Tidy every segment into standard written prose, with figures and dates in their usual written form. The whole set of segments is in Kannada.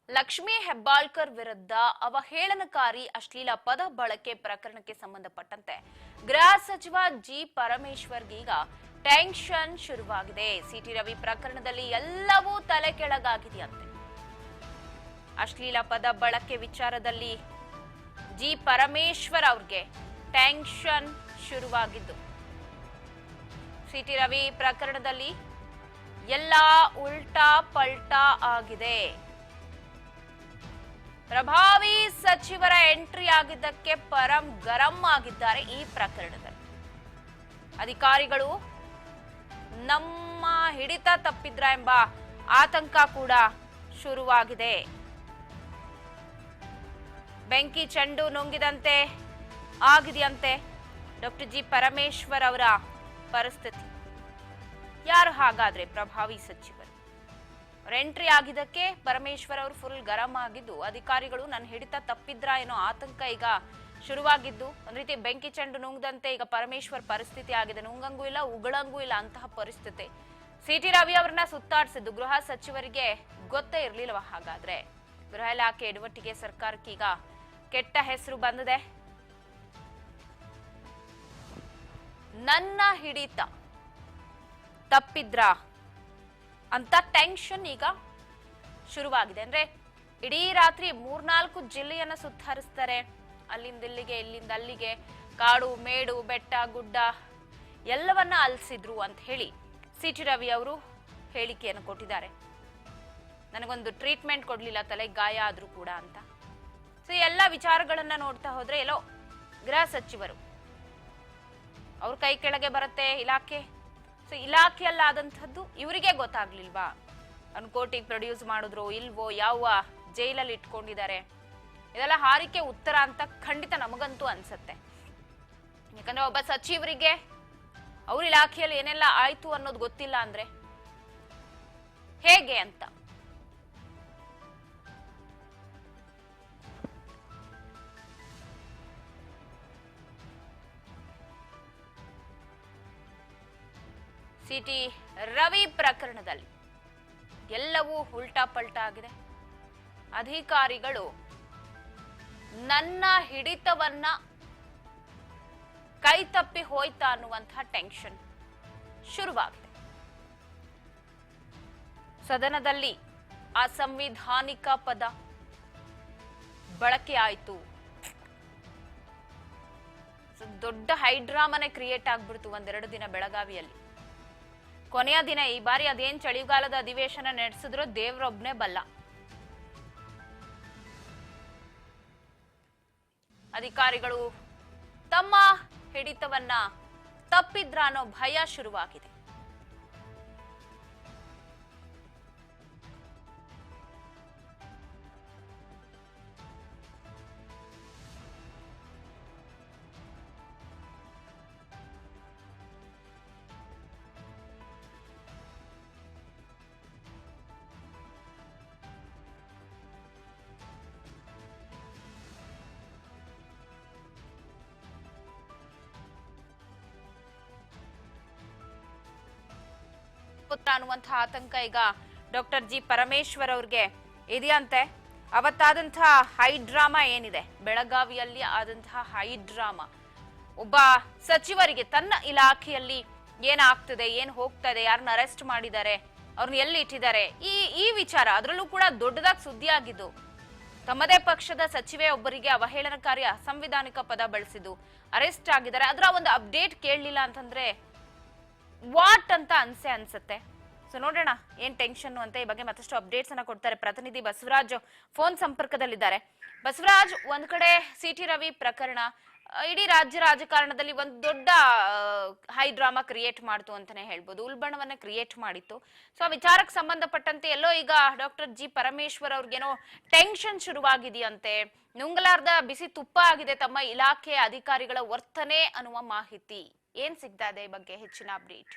ಲಕ್ಷ್ಮೀ ಹೆಬ್ಬಾಳ್ಕರ್ ವಿರುದ್ಧ ಅವಹೇಳನಕಾರಿ ಅಶ್ಲೀಲ ಪದ ಬಳಕೆ ಪ್ರಕರಣಕ್ಕೆ ಸಂಬಂಧಪಟ್ಟಂತೆ ಗೃಹ ಸಚಿವ ಜಿ ಪರಮೇಶ್ವರ್ಗೀಗ ಟೆನ್ಷನ್ ಶುರುವಾಗಿದೆ. ಸಿಟಿ ರವಿ ಪ್ರಕರಣದಲ್ಲಿ ಎಲ್ಲವೂ ತಲೆ ಕೆಳಗಾಗಿದೆಯಂತೆ. ಅಶ್ಲೀಲ ಪದ ಬಳಕೆ ವಿಚಾರದಲ್ಲಿ ಜಿ ಪರಮೇಶ್ವರ್ ಅವ್ರಿಗೆ ಟೆನ್ಷನ್ ಶುರುವಾಗಿದ್ದು, ಸಿಟಿ ರವಿ ಪ್ರಕರಣದಲ್ಲಿ ಎಲ್ಲ ಉಲ್ಟಾ ಪಲ್ಟಾ ಆಗಿದೆ. ಪ್ರಭಾವಿ ಸಚಿವರ ಎಂಟ್ರಿ ಆಗಿದ್ದಕ್ಕೆ ಪರಂ ಗರಂ ಆಗಿದ್ದಾರೆ. ಈ ಪ್ರಕರಣದಲ್ಲಿ ಅಧಿಕಾರಿಗಳು ನಮ್ಮ ಹಿಡಿತ ತಪ್ಪಿದ್ರ ಎಂಬ ಆತಂಕ ಕೂಡ ಶುರುವಾಗಿದೆ. ಬೆಂಕಿ ಚೆಂಡು ನುಂಗಿದಂತೆ ಆಗಿದೆಯಂತೆ ಡಾಕ್ಟರ್ ಜಿ ಪರಮೇಶ್ವರ್ ಅವರ ಪರಿಸ್ಥಿತಿ. ಯಾರು ಹಾಗಾದ್ರೆ ಪ್ರಭಾವಿ ಸಚಿವರು? ಎಂಟ್ರಿ ಆಗಿದ್ದಕ್ಕೆ ಪರಮೇಶ್ವರ್ ಅವರು ಫುಲ್ ಗರಂ ಆಗಿದ್ದು, ಅಧಿಕಾರಿಗಳು ನನ್ನ ಹಿಡಿತ ತಪ್ಪಿದ್ರ ಏನೋ ಆತಂಕ ಈಗ ಶುರುವಾಗಿದ್ದು, ಒಂದ್ ರೀತಿ ಬೆಂಕಿ ಚೆಂಡು ನುಂಗದಂತೆ ಈಗ ಪರಮೇಶ್ವರ್ ಪರಿಸ್ಥಿತಿ ಆಗಿದೆ. ನುಂಗಂಗೂ ಇಲ್ಲ, ಉಗಳಂಗೂ ಇಲ್ಲ ಅಂತಹ ಪರಿಸ್ಥಿತಿ. ಸಿಟಿ ರವಿ ಅವರನ್ನ ಸುತ್ತಾಡಿಸಿದ್ದು ಗೃಹ ಸಚಿವರಿಗೆ ಗೊತ್ತೇ ಇರ್ಲಿಲ್ವ? ಹಾಗಾದ್ರೆ ಗೃಹ ಇಲಾಖೆ ಎಡವಟ್ಟಿಗೆ ಸರ್ಕಾರಕ್ಕೆ ಈಗ ಕೆಟ್ಟ ಹೆಸರು ಬಂದಿದೆ. ನನ್ನ ಹಿಡಿತ ತಪ್ಪಿದ್ರ ಅಂತ ಟೆನ್ಷನ್ ಈಗ ಶುರುವಾಗಿದೆ. ಅಂದ್ರೆ ಇಡೀ ರಾತ್ರಿ 3-4 ಜಿಲ್ಲೆಯನ್ನ ಸುತ್ತರಿಸ್ತಾರೆ. ಅಲ್ಲಿಂದ ಇಲ್ಲಿಗೆ, ಇಲ್ಲಿಂದ ಅಲ್ಲಿಗೆ, ಕಾಡು ಮೇಡು ಬೆಟ್ಟ ಗುಡ್ಡ ಎಲ್ಲವನ್ನ ಅಲ್ಸಿದ್ರು ಅಂತ ಹೇಳಿ ಸಿಟಿ ರವಿ ಅವರು ಹೇಳಿಕೆಯನ್ನು ಕೊಟ್ಟಿದ್ದಾರೆ. ನನಗೊಂದು ಟ್ರೀಟ್ಮೆಂಟ್ ಕೊಡ್ಲಿಲ್ಲ, ತಲೆ ಗಾಯ ಆದ್ರೂ ಕೂಡ ಅಂತ. ಸೊ ಎಲ್ಲ ವಿಚಾರಗಳನ್ನ ನೋಡ್ತಾ ಹೋದ್ರೆ ಎಲ್ಲೋ ಗೃಹ ಸಚಿವರು ಅವ್ರ ಕೈ ಕೆಳಗೆ ಬರುತ್ತೆ ಇಲಾಖೆ. ಸೊ ಇಲಾಖೆಯಲ್ಲಾದಂಥದ್ದು ಇವರಿಗೆ ಗೊತ್ತಾಗ್ಲಿಲ್ವಾ? ಅವ್ನು ಕೋರ್ಟಿಗೆ ಪ್ರೊಡ್ಯೂಸ್ ಮಾಡಿದ್ರು ಇಲ್ವೋ, ಯಾವ ಜೈಲಲ್ಲಿ ಇಟ್ಕೊಂಡಿದ್ದಾರೆ, ಇದೆಲ್ಲ ಹಾರಿಕೆ ಉತ್ತರ ಅಂತ ಖಂಡಿತ ನಮಗಂತೂ ಅನ್ಸತ್ತೆ. ಯಾಕಂದ್ರೆ ಒಬ್ಬ ಸಚಿವರಿಗೆ ಅವ್ರ ಇಲಾಖೆಯಲ್ಲಿ ಏನೆಲ್ಲ ಆಯ್ತು ಅನ್ನೋದು ಗೊತ್ತಿಲ್ಲ ಅಂದ್ರೆ ಹೇಗೆ ಅಂತ. ಸಿಟಿ ರವಿ ಪ್ರಕರಣದಲ್ಲಿ ಎಲ್ಲವೂ ಉಲ್ಟಾ ಪಲ್ಟಾ ಆಗಿದೆ. ಅಧಿಕಾರಿಗಳು ನನ್ನ ಹಿಡಿತವನ್ನ ಕೈ ತಪ್ಪಿ ಹೋಯ್ತಾ ಅನ್ನುವಂತಹ ಟೆನ್ಷನ್ ಶುರುವಾಗಿದೆ. ಸದನದಲ್ಲಿ ಅಸಂವಿಧಾನಿಕ ಪದ ಬಳಕೆ ಆಯಿತು. ದೊಡ್ಡ ಹೈಡ್ರಾಮನೆ ಕ್ರಿಯೇಟ್ ಆಗ್ಬಿಡ್ತು ಒಂದೆರಡು ದಿನ ಬೆಳಗಾವಿಯಲ್ಲಿ. ಕೊನೆಯ ದಿನ ಈ ಬಾರಿ ಅದೇನ್ ಚಳಿಗಾಲದ ಅಧಿವೇಶನ ನಡೆಸಿದ್ರು ದೇವ್ರೊಬ್ನೇ ಬಲ್ಲ. ಅಧಿಕಾರಿಗಳು ತಮ್ಮ ಹಿಡಿತವನ್ನ ತಪ್ಪಿದ್ರ ಅನ್ನೋ ಭಯ ಶುರುವಾಗಿದೆ. ಅನ್ನುವಂತಹ ಆತಂಕ ಈಗ ಡಾಕ್ಟರ್ ಜಿ ಪರಮೇಶ್ವರ್ ಅವ್ರಿಗೆ ಇದೆಯಂತೆ. ಅವತ್ತಾದಂತಹ ಹೈಡ್ರಾಮಾ ಏನಿದೆ, ಬೆಳಗಾವಿಯಲ್ಲಿ ಆದಂತಹ ಹೈಡ್ರಾಮಾ, ಒಬ್ಬ ಸಚಿವರಿಗೆ ತನ್ನ ಇಲಾಖೆಯಲ್ಲಿ ಏನಾಗ್ತದೆ, ಏನ್ ಹೋಗ್ತಾ ಇದೆ, ಯಾರನ್ನ ಅರೆಸ್ಟ್ ಮಾಡಿದ್ದಾರೆ, ಅವ್ರನ್ನ ಎಲ್ಲಿ ಇಟ್ಟಿದ್ದಾರೆ, ಈ ವಿಚಾರ ಅದರಲ್ಲೂ ಕೂಡ ದೊಡ್ಡದಾಗಿ ಸುದ್ದಿ ಆಗಿದ್ದು. ತಮ್ಮದೇ ಪಕ್ಷದ ಸಚಿವೆ ಒಬ್ಬರಿಗೆ ಅವಹೇಳನಕಾರಿ ಅಸಂವಿಧಾನಿಕ ಪದ ಬಳಸಿದ್ದು ಅರೆಸ್ಟ್ ಆಗಿದ್ದಾರೆ. ಅದರ ಒಂದು ಅಪ್ಡೇಟ್ ಕೇಳಲಿಲ್ಲ ಅಂತಂದ್ರೆ ವಾಟ್ ಅಂತ ಅನ್ಸತ್ತೆ. ಸೊ ನೋಡೋಣ ಏನ್ ಟೆನ್ಷನ್ ಅಂತ. ಈ ಬಗ್ಗೆ ಮತ್ತಷ್ಟು ಅಪ್ಡೇಟ್ಸ್ ಅನ್ನ ಕೊಡ್ತಾರೆ ಪ್ರತಿನಿಧಿ ಬಸವರಾಜ್ ಫೋನ್ ಸಂಪರ್ಕದಲ್ಲಿದ್ದಾರೆ. ಬಸವರಾಜ್, ಒಂದ್ ಕಡೆ ಸಿಟಿ ರವಿ ಪ್ರಕರಣ ಇಡೀ ರಾಜ್ಯ ರಾಜಕಾರಣದಲ್ಲಿ ಒಂದು ದೊಡ್ಡ ಹೈ ಡ್ರಾಮಾ ಕ್ರಿಯೇಟ್ ಮಾಡ್ತು ಅಂತಾನೆ ಹೇಳ್ಬೋದು, ಉಲ್ಬಣವನ್ನ ಕ್ರಿಯೇಟ್ ಮಾಡಿತ್ತು. ಸೊ ಆ ವಿಚಾರಕ್ಕೆ ಸಂಬಂಧಪಟ್ಟಂತೆ ಎಲ್ಲೋ ಈಗ ಡಾಕ್ಟರ್ ಜಿ ಪರಮೇಶ್ವರ್ ಅವ್ರಿಗೇನೋ ಟೆನ್ಷನ್ ಶುರುವಾಗಿದೆಯಂತೆ. ನುಂಗಲಾರ್ದ ಬಿಸಿ ತುಪ್ಪ ಆಗಿದೆ ತಮ್ಮ ಇಲಾಖೆ ಅಧಿಕಾರಿಗಳ ವರ್ತನೆ ಅನ್ನುವ ಮಾಹಿತಿ. ಏನ್ ಸಿಗ್ತಾ ಇದೆ ಈ ಬಗ್ಗೆ ಹೆಚ್ಚಿನ ಅಪ್ಡೇಟ್?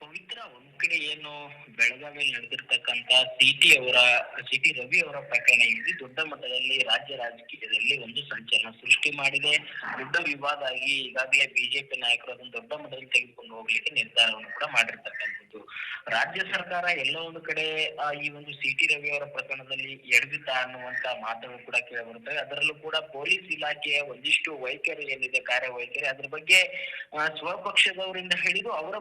ಪವಿತ್ರ ಒಂದ್ ಕಡೆ ಏನು ಬೆಳಗಾವಿಯಲ್ಲಿ ನಡೆದಿರ್ತಕ್ಕಂತ ಸಿ ಟಿ ರವಿ ಅವರ ಪ್ರಕರಣ ಇದು ದೊಡ್ಡ ಮಟ್ಟದಲ್ಲಿ ರಾಜ್ಯ ರಾಜಕೀಯದಲ್ಲಿ ಒಂದು ಸಂಚಲನ ಸೃಷ್ಟಿ ಮಾಡಿದೆ. ದೊಡ್ಡ ವಿವಾದ ಆಗಿ ಈಗಾಗಲೇ ಬಿಜೆಪಿ ನಾಯಕರು ಅದನ್ನು ದೊಡ್ಡ ಮಟ್ಟದಲ್ಲಿ ತೆಗೆದುಕೊಂಡು ಹೋಗ್ಲಿಕ್ಕೆ ನಿರ್ಧಾರವನ್ನು ಕೂಡ ಮಾಡಿರ್ತಕ್ಕಂಥದ್ದು. ರಾಜ್ಯ ಸರ್ಕಾರ ಎಲ್ಲೋ ಒಂದು ಕಡೆ ಈ ಒಂದು ಸಿ ಟಿ ರವಿ ಅವರ ಪ್ರಕರಣದಲ್ಲಿ ಎಡವಿತ ಅನ್ನುವಂತ ಮಾತುಗಳು ಕೂಡ ಕೇಳಿಬರುತ್ತವೆ. ಅದರಲ್ಲೂ ಕೂಡ ಪೊಲೀಸ್ ಇಲಾಖೆಯ ಒಂದಿಷ್ಟು ವೈಖರಿ ಏನಿದೆ, ಕಾರ್ಯವೈಖರಿ, ಅದ್ರ ಬಗ್ಗೆ ಸ್ವಪಕ್ಷದವರಿಂದ ಹಿಡಿದು ಅವರ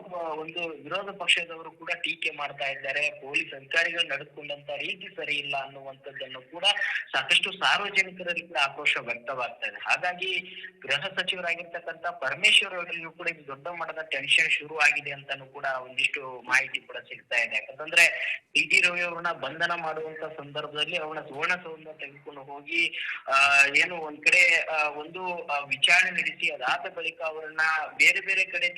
ಒಂದು ವಿರೋಧ ಪಕ್ಷದವರು ಕೂಡ ಟೀಕೆ ಮಾಡ್ತಾ ಇದ್ದಾರೆ. ಪೊಲೀಸ್ ಅಧಿಕಾರಿಗಳು ನಡೆದುಕೊಂಡಂತ ರೀತಿ ಸರಿ ಇಲ್ಲ ಅನ್ನುವಂಥದ್ದನ್ನು ಕೂಡ ಸಾಕಷ್ಟು ಸಾರ್ವಜನಿಕರಲ್ಲಿ ಕೂಡ ಆಕ್ರೋಶ ವ್ಯಕ್ತವಾಗ್ತಾ ಇದೆ. ಹಾಗಾಗಿ ಗೃಹ ಸಚಿವರಾಗಿರ್ತಕ್ಕಂಥ ಪರಮೇಶ್ವರ್ ಅವರಿಗೂ ಕೂಡ ಇದು ದೊಡ್ಡ ಮಟ್ಟದ ಟೆನ್ಷನ್ ಶುರು ಆಗಿದೆ ಅಂತಾನು ಕೂಡ ಒಂದಿಷ್ಟು ಮಾಹಿತಿ ಕೂಡ ಸಿಗ್ತಾ ಇದೆ. ಯಾಕಂತಂದ್ರೆ ಟಿ ಟಿ ರವಿ ಅವ್ರನ್ನ ಬಂಧನ ಮಾಡುವಂತ ಸಂದರ್ಭದಲ್ಲಿ ಅವನ ಸುವರ್ಣಸೌಧ ತೆಗೆದುಕೊಂಡು ಹೋಗಿ ಏನು ಒಂದ್ ಕಡೆ ಒಂದು ವಿಚಾರಣೆ ನಡೆಸಿ ಅದಾದ ಬಳಿಕ ಅವರನ್ನ ಬೇರೆ ಬೇರೆ ಕಡೆ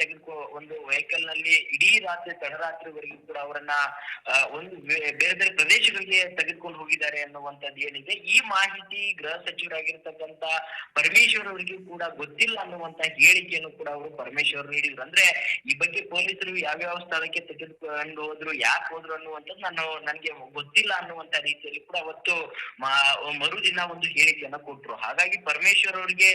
ಒಂದು ವೆಹಿಕಲ್ ನಲ್ಲಿ ಇಡೀ ರಾತ್ರಿ ತಡರಾತ್ರಿವರೆಗೂ ಕೂಡ ಅವರನ್ನ ಒಂದು ಬೇರೆ ಬೇರೆ ಪ್ರದೇಶಗಳಿಗೆ ತೆಗೆದುಕೊಂಡು ಹೋಗಿದ್ದಾರೆ ಅನ್ನುವಂಥದ್ದು ಏನಿದೆ, ಈ ಮಾಹಿತಿ ಗೃಹ ಸಚಿವರಾಗಿರ್ತಕ್ಕಂತ ಪರಮೇಶ್ವರ್ ಅವರಿಗೂ ಕೂಡ ಗೊತ್ತಿಲ್ಲ ಅನ್ನುವಂತ ಹೇಳಿಕೆಯನ್ನು ಕೂಡ ಅವರು ಪರಮೇಶ್ವರ್ ನೀಡಿದ್ರು. ಅಂದ್ರೆ ಈ ಬಗ್ಗೆ ಪೊಲೀಸರು ಯಾವ್ಯಾವ ಸ್ಥಳಕ್ಕೆ ತೆಗೆದುಕೊಂಡು ಹೋದ್ರು, ಯಾಕೆ ಹೋದ್ರು ಅನ್ನುವಂಥದ್ದು ನನ್ಗೆ ಗೊತ್ತಿಲ್ಲ ಅನ್ನುವಂತ ರೀತಿಯಲ್ಲಿ ಕೂಡ ಅವತ್ತು ಮರುದಿನ ಒಂದು ಹೇಳಿಕೆಯನ್ನ ಕೊಟ್ರು. ಹಾಗಾಗಿ ಪರಮೇಶ್ವರ್ ಅವರಿಗೆ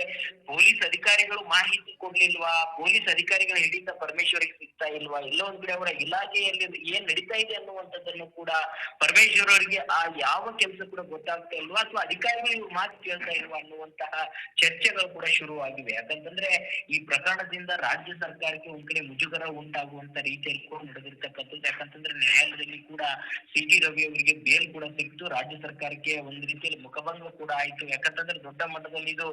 ಪೊಲೀಸ್ ಅಧಿಕಾರಿಗಳು ಮಾಹಿತಿ ಕೊಡ್ಲಿಲ್ವಾ, ಪೊಲೀಸ್ ಅಧಿಕಾರಿಗಳ ಹಿಡಿತ ಪರಮೇಶ್ವರಿಗೆ ಸಿಗ್ತಾ ಇಲ್ವಾ, ಎಲ್ಲೋ ಒಂದ್ ಕಡೆ ಅವರ ಇಲಾಖೆಯಲ್ಲಿ ಏನ್ ನಡೀತಾ ಇದೆ ಅನ್ನುವಂಥದ್ದನ್ನು ಕೂಡ ಪರಮೇಶ್ವರ್ ಅವರಿಗೆ ಆ ಯಾವ ಕೆಲಸ ಕೂಡ ಗೊತ್ತಾಗ್ತಾ ಇಲ್ವಾ, ಅಥವಾ ಅಧಿಕಾರಿಗಳು ಮಾತು ಕೇಳ್ತಾ ಇಲ್ವಾ ಅನ್ನುವಂತಹ ಚರ್ಚೆಗಳು ಕೂಡ ಶುರುವಾಗಿವೆ. ಯಾಕಂತಂದ್ರೆ ಈ ಪ್ರಕರಣದಿಂದ ರಾಜ್ಯ ಸರ್ಕಾರಕ್ಕೆ ಒಂದ್ ಕಡೆ ಮುಜುಗರ ಉಂಟಾಗುವಂತ ರೀತಿಯಲ್ಲಿ ಕೂಡ ನಡೆದಿರ್ತಕ್ಕಂಥದ್ದು. ಯಾಕಂತಂದ್ರೆ ನ್ಯಾಯಾಲಯದಲ್ಲಿ ಕೂಡ ಸಿ ಟಿ ರವಿ ಅವರಿಗೆ ಬೇಲ್ ಕೂಡ ಸಿಕ್ತು, ರಾಜ್ಯ ಸರ್ಕಾರಕ್ಕೆ ಒಂದ್ ರೀತಿಯಲ್ಲಿ ಮುಖಭಂಗ ಕೂಡ ಆಯ್ತು. ಯಾಕಂತಂದ್ರೆ ದೊಡ್ಡ ಮಟ್ಟದಲ್ಲಿ ಇದು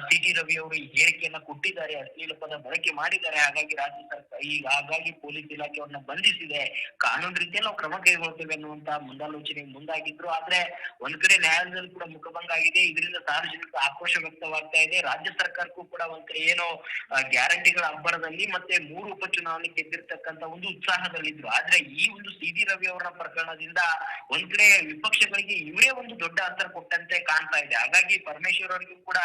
ಸಿ ಟಿ ರವಿ ಅವರು ಈ ಹೇಳಿಕೆಯನ್ನ ಕೊಟ್ಟಿದ್ದಾರೆ, ಅಶ್ಲೀಲ ಪದ ಬಳಕೆ ಮಾಡಿದ್ದಾರೆ. ಹಾಗಾಗಿ ರಾಜ್ಯ ಸರ್ಕಾರ ಹಾಗಾಗಿ ಪೊಲೀಸ್ ಇಲಾಖೆ ಅವ್ರನ್ನ ಬಂಧಿಸಿದೆ, ಕಾನೂನು ರೀತಿಯಲ್ಲಿ ನಾವು ಕ್ರಮ ಕೈಗೊಳ್ತೇವೆ ಅನ್ನುವಂತ ಮುಂದಾಲೋಚನೆಗೆ ಮುಂದಾಗಿದ್ರು. ಆದ್ರೆ ಒಂದ್ ಕಡೆ ನ್ಯಾಯಾಲಯದಲ್ಲಿ ಕೂಡ ಮುಖಭಂಗ ಆಗಿದೆ, ಇದರಿಂದ ಸಾರ್ವಜನಿಕ ಆಕ್ರೋಶ ವ್ಯಕ್ತವಾಗ್ತಾ ಇದೆ. ರಾಜ್ಯ ಸರ್ಕಾರಕ್ಕೂ ಕೂಡ ಒಂದ್ ಕಡೆ ಏನೋ ಗ್ಯಾರಂಟಿಗಳ ಅಬ್ಬರದಲ್ಲಿ ಮತ್ತೆ 3 ಉಪಚುನಾವಣೆ ಗೆದ್ದಿರ್ತಕ್ಕಂತ ಒಂದು ಉತ್ಸಾಹದಲ್ಲಿದ್ರು. ಆದ್ರೆ ಈ ಒಂದು ಸಿ ಟಿ ರವಿ ಅವರ ಪ್ರಕರಣದಿಂದ ಒಂದ್ ಕಡೆ ವಿಪಕ್ಷಗಳಿಗೆ ಇವರೇ ಒಂದು ದೊಡ್ಡ ಅಸ್ತ್ರ ಕೊಟ್ಟಂತೆ ಕಾಣ್ತಾ ಇದೆ. ಹಾಗಾಗಿ ಪರಮೇಶ್ವರ್ ಅವರಿಗೂ ಕೂಡ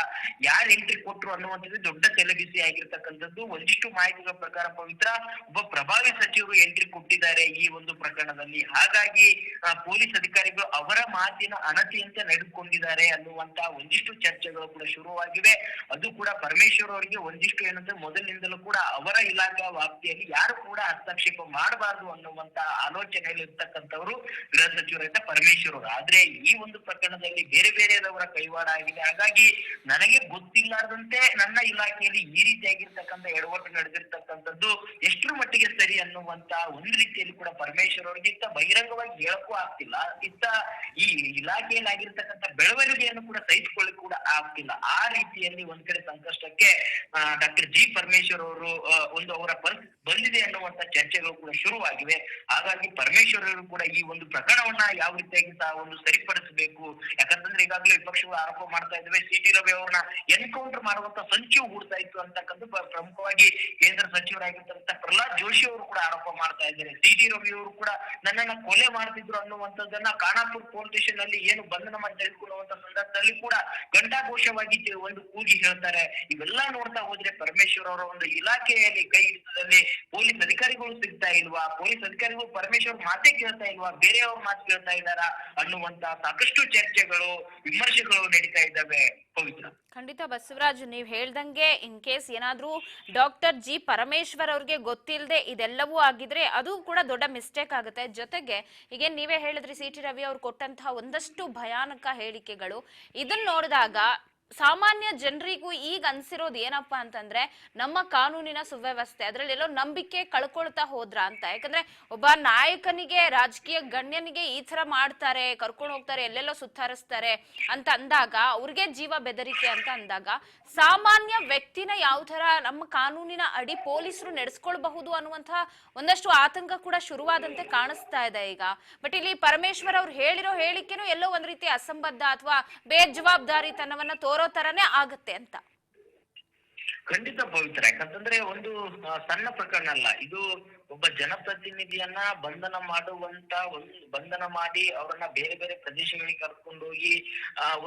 ಯಾರು ಎಂಟ್ರಿ ಕೊಟ್ರು ಅನ್ನುವಂಥದ್ದು ದೊಡ್ಡ ತಲೆಬಿಸಿ ಆಗಿರ್ತಕ್ಕಂಥದ್ದು. ಒಂದಿಷ್ಟು ಮಾಹಿತಿಗಳ ಪ್ರಕಾರ ಪವಿತ್ರ ಒಬ್ಬ ಪ್ರಭಾವಿ ಸಚಿವರು ಎಂಟ್ರಿ ಕೊಟ್ಟಿದ್ದಾರೆ ಈ ಒಂದು ಪ್ರಕರಣದಲ್ಲಿ. ಹಾಗಾಗಿ ಪೊಲೀಸ್ ಅಧಿಕಾರಿಗಳು ಅವರ ಮಾತಿನ ಅಣತಿಯಂತೆ ನಡೆದುಕೊಂಡಿದ್ದಾರೆ ಅನ್ನುವಂತ ಒಂದಿಷ್ಟು ಚರ್ಚೆಗಳು ಕೂಡ ಶುರುವಾಗಿವೆ. ಅದು ಕೂಡ ಪರಮೇಶ್ವರ್ ಅವರಿಗೆ ಒಂದಿಷ್ಟು ಏನಂದ್ರೆ ಮೊದಲಿನಿಂದಲೂ ಕೂಡ ಅವರ ಇಲಾಖಾ ವ್ಯಾಪ್ತಿಯಲ್ಲಿ ಯಾರು ಕೂಡ ಹಸ್ತಕ್ಷೇಪ ಮಾಡಬಾರದು ಅನ್ನುವಂತ ಆಲೋಚನೆಯಲ್ಲಿ ಇರ್ತಕ್ಕಂಥವ್ರು ಗೃಹ ಸಚಿವರಾದ ಪರಮೇಶ್ವರ್ ಅವರು. ಆದ್ರೆ ಈ ಒಂದು ಪ್ರಕರಣದಲ್ಲಿ ಬೇರೆ ಬೇರೆಯವರ ಕೈವಾಡ ಆಗಿದೆ. ಹಾಗಾಗಿ ನನಗೆ ಗೊತ್ತಿಲ್ಲಾರ್ದಂತೆ ನನ್ನ ಇಲಾಖೆಯಲ್ಲಿ ಈ ರೀತಿಯಾಗಿರ್ತಕ್ಕಂಥ ಎಡವಟ್ಟು ನಡೆದಿರ್ತಕ್ಕಂಥದ್ದು ಎಷ್ಟರ ಮಟ್ಟಿಗೆ ಸರಿ ಅನ್ನುವಂತ ಒಂದ್ ರೀತಿಯಲ್ಲಿ ಕೂಡ ಪರಮೇಶ್ವರ್ ಅವರಿಗೆ ಇತ್ತ ಬಹಿರಂಗವಾಗಿ ಹೇಳಕ್ಕೂ ಆಗ್ತಿಲ್ಲ, ಇತ್ತ ಈ ಇಲಾಖೆಯಲ್ಲಿ ಆಗಿರ್ತಕ್ಕಂಥ ಬೆಳವಣಿಗೆಯನ್ನು ಕೂಡ ಸಹಿಸಿಕೊಳ್ಳಿಕ್ ಕೂಡ ಆಗ್ತಿಲ್ಲ. ಆ ರೀತಿಯಲ್ಲಿ ಒಂದ್ ಕಡೆ ಸಂಕಷ್ಟಕ್ಕೆ ಡಾಕ್ಟರ್ ಜಿ ಪರಮೇಶ್ವರ್ ಅವರು ಒಂದು ಅವರ ಪರಿಸ್ಥಿತಿ ಬಂದಿದೆ ಅನ್ನುವಂತ ಚರ್ಚೆಗಳು ಕೂಡ ಶುರುವಾಗಿವೆ. ಹಾಗಾಗಿ ಪರಮೇಶ್ವರ್ ಅವರು ಕೂಡ ಈ ಒಂದು ಪ್ರಕರಣವನ್ನ ಯಾವ ರೀತಿಯಾಗಿ ಒಂದು ಸರಿಪಡಿಸಬೇಕು, ಯಾಕಂತಂದ್ರೆ ಈಗಾಗಲೇ ವಿಪಕ್ಷಗಳು ಆರೋಪ ಮಾಡ್ತಾ ಇದ್ದಾವೆ ಸಿ ಟಿ ರವಿ ಅವ್ರನ್ನ ಎನ್ಕೌಂಟರ್ ಮಾಡುವಂತ ಸಂಚು ಹೂಡ್ತಾ ಇತ್ತು ಅಂತಕ್ಕಂಥ ಪ್ರಮುಖವಾಗಿ ಕೇಂದ್ರ ಸಚಿವರಾಗಿರ್ತಕ್ಕಂಥ ಪ್ರಹ್ಲಾದ್ ಜೋಶಿ ಅವರು ಕೂಡ ಆರೋಪ ಮಾಡ್ತಾ ಇದ್ದಾರೆ. ಸಿ ಟಿ ರವಿ ಅವರು ಕೂಡ ನನ್ನನ್ನ ಕೊಲೆ ಮಾಡ್ತಿದ್ರು ಅನ್ನುವಂಥದ್ದನ್ನ ಖಾನಾಪುರ್ ಪೊಲೀಸ್ ಸ್ಟೇಷನ್ ಅಲ್ಲಿ ಏನು ಬಂಧನ ಮಾಡಿ ತೆಗೆದುಕೊಳ್ಳುವಂತ ಸಂದರ್ಭದಲ್ಲಿ ಕೂಡ ಘಂಟಾಘೋಷವಾಗಿ ಒಂದು ಕೂಗಿ ಹೇಳ್ತಾರೆ. ಇವೆಲ್ಲ ನೋಡ್ತಾ ಹೋದ್ರೆ ಪರಮೇಶ್ವರ್ ಅವರ ಒಂದು ಇಲಾಖೆಯಲ್ಲಿ ಕೈ ಹಿಡಿತದಲ್ಲಿ ಪೊಲೀಸ್ ಅಧಿಕಾರಿಗಳು ಸಿಗ್ತಾ ಇಲ್ವಾ, ಪೊಲೀಸ್ ಅಧಿಕಾರಿಗಳು ಪರಮೇಶ್ವರ್ ಮಾತೇ ಕೇಳ್ತಾ ಇಲ್ವಾ, ಬೇರೆಯವ್ರ ಮಾತು ಕೇಳ್ತಾ ಇದ್ದಾರಾ ಅನ್ನುವಂತ ಸಾಕಷ್ಟು ಚರ್ಚೆಗಳು ವಿಮರ್ಶೆಗಳು ನಡೀತಾ ಇದ್ದಾವೆ. ಪವಿತ್ರ, ಖಂಡಿತ ಬಸವರಾಜ್, ನೀವ್ ಹೇಳ್ದಂಗೆ ಇನ್ ಕೇಸ್ ಏನಾದ್ರೂ ಡಾಕ್ಟರ್ ಜಿ ಪರಮೇಶ್ವರ್ ಅವ್ರಿಗೆ ಗೊತ್ತಿಲ್ಲದೆ ಇದೆಲ್ಲವೂ ಆಗಿದ್ರೆ ಅದು ಕೂಡ ದೊಡ್ಡ ಮಿಸ್ಟೇಕ್ ಆಗುತ್ತೆ. ಜೊತೆಗೆ ಈಗ ನೀವೇ ಹೇಳಿದ್ರಿ ಸಿ ಟಿ ರವಿ ಅವ್ರು ಕೊಟ್ಟಂತಹ ಒಂದಷ್ಟು ಭಯಾನಕ ಹೇಳಿಕೆಗಳು, ಇದನ್ನ ನೋಡಿದಾಗ ಸಾಮಾನ್ಯ ಜನರಿಗೂ ಈಗ ಅನ್ಸಿರೋದು ಏನಪ್ಪಾ ಅಂತಂದ್ರೆ ನಮ್ಮ ಕಾನೂನಿನ ಸುವ್ಯವಸ್ಥೆ ಅದ್ರಲ್ಲೆಲ್ಲೋ ನಂಬಿಕೆ ಕಳ್ಕೊಳ್ತಾ ಹೋದ್ರ ಅಂತ. ಯಾಕಂದ್ರೆ ಒಬ್ಬ ನಾಯಕನಿಗೆ, ರಾಜಕೀಯ ಗಣ್ಯನಿಗೆ ಈ ತರ ಮಾಡ್ತಾರೆ, ಕರ್ಕೊಂಡು ಹೋಗ್ತಾರೆ, ಎಲ್ಲೆಲ್ಲೋ ಸುತ್ತಾರಿಸ್ತಾರೆ ಅಂತ ಅಂದಾಗ, ಅವ್ರಿಗೆ ಜೀವ ಬೆದರಿಕೆ ಅಂತ ಅಂದಾಗ ಸಾಮಾನ್ಯ ವ್ಯಕ್ತಿನ ಯಾವ ತರ ನಮ್ಮ ಕಾನೂನಿನ ಅಡಿ ಪೊಲೀಸರು ನಡೆಸ್ಕೊಳ್ಬಹುದು ಅನ್ನುವಂತಹ ಒಂದಷ್ಟು ಆತಂಕ ಕೂಡ ಶುರುವಾದಂತೆ ಕಾಣಿಸ್ತಾ ಇದೆ ಈಗ. ಬಟ್ ಇಲ್ಲಿ ಪರಮೇಶ್ವರ್ ಅವ್ರು ಹೇಳಿರೋ ಹೇಳಿಕೆನೂ ಎಲ್ಲೋ ಒಂದ್ ರೀತಿ ಅಸಂಬದ್ಧ ಅಥವಾ ಬೇಜವಾಬ್ದಾರಿತನವನ್ನ ತೋರೋ ತರನೇ ಆಗತ್ತೆ ಅಂತ. ಖಂಡಿತ ಪವಿತ್ರ, ಯಾಕಂತಂದ್ರೆ ಒಂದು ಸಣ್ಣ ಪ್ರಕರಣ ಅಲ್ಲ ಇದು. ಒಬ್ಬ ಜನಪ್ರತಿನಿಧಿಯನ್ನ ಬಂಧನ ಮಾಡಿ ಅವರನ್ನ ಬೇರೆ ಬೇರೆ ಪ್ರದೇಶಗಳಿಗೆ ಕರ್ಕೊಂಡು ಹೋಗಿ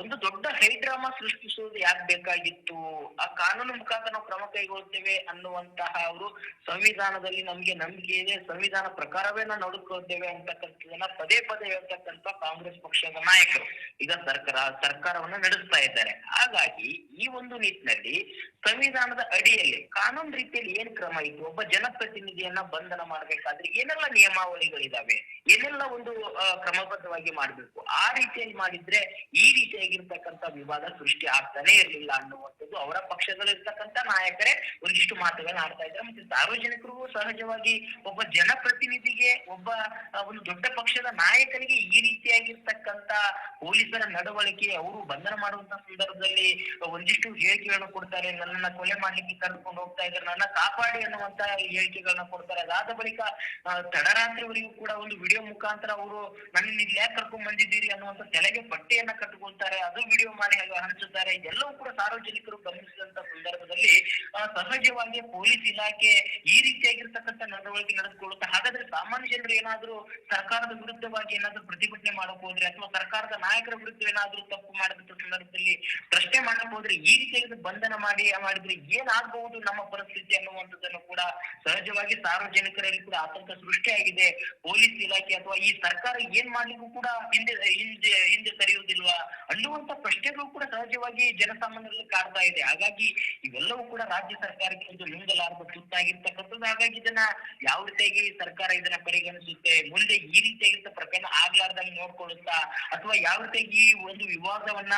ಒಂದು ದೊಡ್ಡ ಹೈಡ್ರಾಮಾ ಸೃಷ್ಟಿಸುವುದು ಯಾಕೆ ಬೇಕಾಗಿತ್ತು? ಆ ಕಾನೂನು ಮುಖಾಂತರ ನಾವು ಕ್ರಮ ಕೈಗೊಳ್ತೇವೆ ಅನ್ನುವಂತಹ ಅವರು ಸಂವಿಧಾನದಲ್ಲಿ ನಮ್ಗೆ ನಂಬಿಕೆ ಇದೆ, ಸಂವಿಧಾನ ಪ್ರಕಾರವೇ ನಾವು ನೋಡಿಕೊಳ್ತೇವೆ ಅಂತಕ್ಕಂಥದನ್ನ ಪದೇ ಪದೇ ಹೇಳ್ತಕ್ಕಂಥ ಕಾಂಗ್ರೆಸ್ ಪಕ್ಷದ ನಾಯಕರು ಈಗ ಸರ್ಕಾರವನ್ನ ನಡೆಸ್ತಾ ಇದ್ದಾರೆ. ಹಾಗಾಗಿ ಈ ಒಂದು ನಿಟ್ಟಿನಲ್ಲಿ ಸಂವಿಧಾನದ ಅಡಿಯಲ್ಲಿ ಕಾನೂನು ರೀತಿಯಲ್ಲಿ ಏನ್ ಕ್ರಮ ಇತ್ತು? ಒಬ್ಬ ಜನಪ್ರತಿನಿಧಿಯನ್ನ ಬಂಧನ ಮಾಡ್ಬೇಕಾದ್ರೆ ಏನೆಲ್ಲ ನಿಯಮಾವಳಿಗಳಿದಾವೆ, ಏನೆಲ್ಲ ಒಂದು ಕ್ರಮಬದ್ಧವಾಗಿ ಮಾಡ್ಬೇಕು. ಆ ರೀತಿಯಲ್ಲಿ ಮಾಡಿದ್ರೆ ಈ ರೀತಿಯಾಗಿರ್ತಕ್ಕಂಥ ವಿವಾದ ಸೃಷ್ಟಿ ಆಗ್ತಾನೆ ಇರ್ಲಿಲ್ಲ ಅನ್ನುವಂಥದ್ದು ಅವರ ಪಕ್ಷದಲ್ಲಿರ್ತಕ್ಕಂಥ ನಾಯಕರೇ ಒಂದಿಷ್ಟು ಮಾತುಗಳನ್ನ ಆಡ್ತಾ ಇದ್ದಾರೆ. ಮತ್ತೆ ಸಾರ್ವಜನಿಕರಿಗೂ ಸಹಜವಾಗಿ ಒಬ್ಬ ಜನಪ್ರತಿನಿಧಿಗೆ, ಒಬ್ಬ ಒಂದು ದೊಡ್ಡ ಪಕ್ಷದ ನಾಯಕನಿಗೆ ಈ ರೀತಿಯಾಗಿರ್ತಕ್ಕಂಥ ಪೊಲೀಸರ ನಡವಳಿಕೆ, ಅವರು ಬಂಧನ ಮಾಡುವಂತ ಸಂದರ್ಭದಲ್ಲಿ ಒಂದಿಷ್ಟು ಹೇಳಿಕೆಗಳನ್ನ ಕೊಡ್ತಾರೆ, ನನ್ನನ್ನ ಕೊಲೆ ಮಾಡ್ಲಿಕ್ಕೆ ಕರೆದುಕೊಂಡು ಹೋಗ್ತಾ ಇದ್ದಾರೆ, ನನ್ನ ಕಾಪಾಡಿ ಅನ್ನುವಂತ ಹೇಳಿಕೆಗಳನ್ನ ಕೊಡ್ತಾರೆ. ಅದಾದ ಬಳಿಕ ತಡರಾತ್ರಿವರೆಗೂ ಕೂಡ ಒಂದು ವಿಡಿಯೋ ಮುಖಾಂತರ ಅವರು ನನ್ನ ಇಲ್ಲಿ ಯಾಕೆ ಕರ್ಕೊಂಡ್ ಬಂದಿದ್ದೀರಿ ಅನ್ನುವಂತ ತಲೆಗೆ ಪಟ್ಟೆಯನ್ನ ಕಟ್ಟಿಕೊಳ್ತಾರೆ, ಅದು ವಿಡಿಯೋ ಮಾಡಿ ಹಂಚುತ್ತಾರೆ. ಇದೆಲ್ಲವೂ ಕೂಡ ಸಾರ್ವಜನಿಕರು ಗಮನಿಸಿದಂತ ಸಂದರ್ಭದಲ್ಲಿ ಸಹಜವಾಗಿ ಪೊಲೀಸ್ ಇಲಾಖೆ ಈ ರೀತಿಯಾಗಿರ್ತಕ್ಕಂಥ ನಡವಳಿಕೆ ನಡೆದುಕೊಳ್ಳುತ್ತೆ. ಹಾಗಾದ್ರೆ ಸಾಮಾನ್ಯ ಜನರು ಏನಾದ್ರೂ ಸರ್ಕಾರದ ವಿರುದ್ಧವಾಗಿ ಏನಾದ್ರೂ ಪ್ರತಿಭಟನೆ ಮಾಡಕ್ ಹೋದ್ರೆ ಅಥವಾ ಸರ್ಕಾರದ ನಾಯಕರ ವಿರುದ್ಧ ಏನಾದ್ರೂ ತಪ್ಪು ಮಾಡಿದಂತ ಸಂದರ್ಭದಲ್ಲಿ ಪ್ರಶ್ನೆ ಮಾಡಕ್ ಹೋದ್ರೆ ಈ ರೀತಿಯಾಗಿ ಬಂಧನ ಮಾಡಿದ್ರೆ ಏನಾಗಬಹುದು ನಮ್ಮ ಪರಿಸ್ಥಿತಿ ಅನ್ನುವಂಥದ್ದನ್ನು ಕೂಡ ಸಹಜವಾಗಿ ಸಾರ್ವಜನಿಕರಲ್ಲಿ ಕೂಡ ಆತಂಕ ಸೃಷ್ಟಿಯಾಗಿದೆ. ಪೊಲೀಸ್ ಇಲಾಖೆ ಅಥವಾ ಈ ಸರ್ಕಾರ ಏನ್ ಮಾಡ್ಲಿಕ್ಕೂ ಕೂಡ ಹಿಂದೆ ಸರಿಯುವುದಿಲ್ವಾ ಅನ್ನುವಂತ ಪ್ರಶ್ನೆಗಳು ಕೂಡ ಸಹಜವಾಗಿ ಜನಸಾಮಾನ್ಯರಲ್ಲಿ ಕಾಡ್ತಾ ಇದೆ. ಹಾಗಾಗಿ ಇವೆಲ್ಲವೂ ಕೂಡ ರಾಜ್ಯ ಸರ್ಕಾರಕ್ಕೆ ಒಂದು ನುಂಗಲಾರದ ತುತ್ತಾಗಿರ್ತಕ್ಕಂಥದ್ದು. ಹಾಗಾಗಿ ಇದನ್ನ ಯಾವ ರೀತಿಯಾಗಿ ಸರ್ಕಾರ ಇದನ್ನ ಪರಿಗಣಿಸುತ್ತೆ, ಮುಂದೆ ಈ ರೀತಿಯಾಗಿರ್ತ ಪ್ರಕರಣ ಆಗ್ಲಾರ್ದಂಗೆ ನೋಡ್ಕೊಳ್ಳುತ್ತಾ, ಅಥವಾ ಯಾವ ರೀತಿಯಾಗಿ ಒಂದು ವಿವಾದವನ್ನ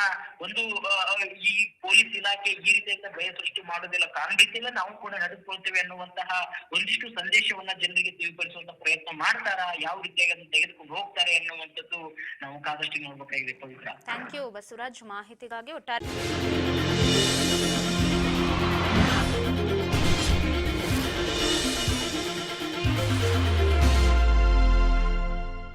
ಈ ಪೊಲೀಸ್ ಇಲಾಖೆ ಈ ರೀತಿಯಾಗಿ ಭಯ ಸೃಷ್ಟಿ ಮಾಡೋದಿಲ್ಲ, ಕಾರಣ ರೀತಿಯಲ್ಲ ನಾವು ಕೂಡ ನಡೆದುಕೊಳ್ತೇವೆ ಅನ್ನುವಂತಹ ಒಂದಿಷ್ಟು ಸಂದೇಶವನ್ನ ಜನರಿಗೆ ತಿಳಿಪಡಿಸುವಂತ ಪ್ರಯತ್ನ ಮಾಡ್ತಾರ, ಯಾವ ರೀತಿಯಾಗಿ ಅದನ್ನು ತೆಗೆದುಕೊಂಡು ಹೋಗ್ತಾರೆ ಅನ್ನುವಂಥದ್ದು ನಾವು ಕಾದಷ್ಟು ನೋಡ್ಬೇಕಾಗಿದೆ. ಪವಿತ್ರ, ಥ್ಯಾಂಕ್ ಯು ಬಸವರಾಜ್ ಮಾಹಿತಿಗಾಗಿ. ಒಟ್ಟಾರೆ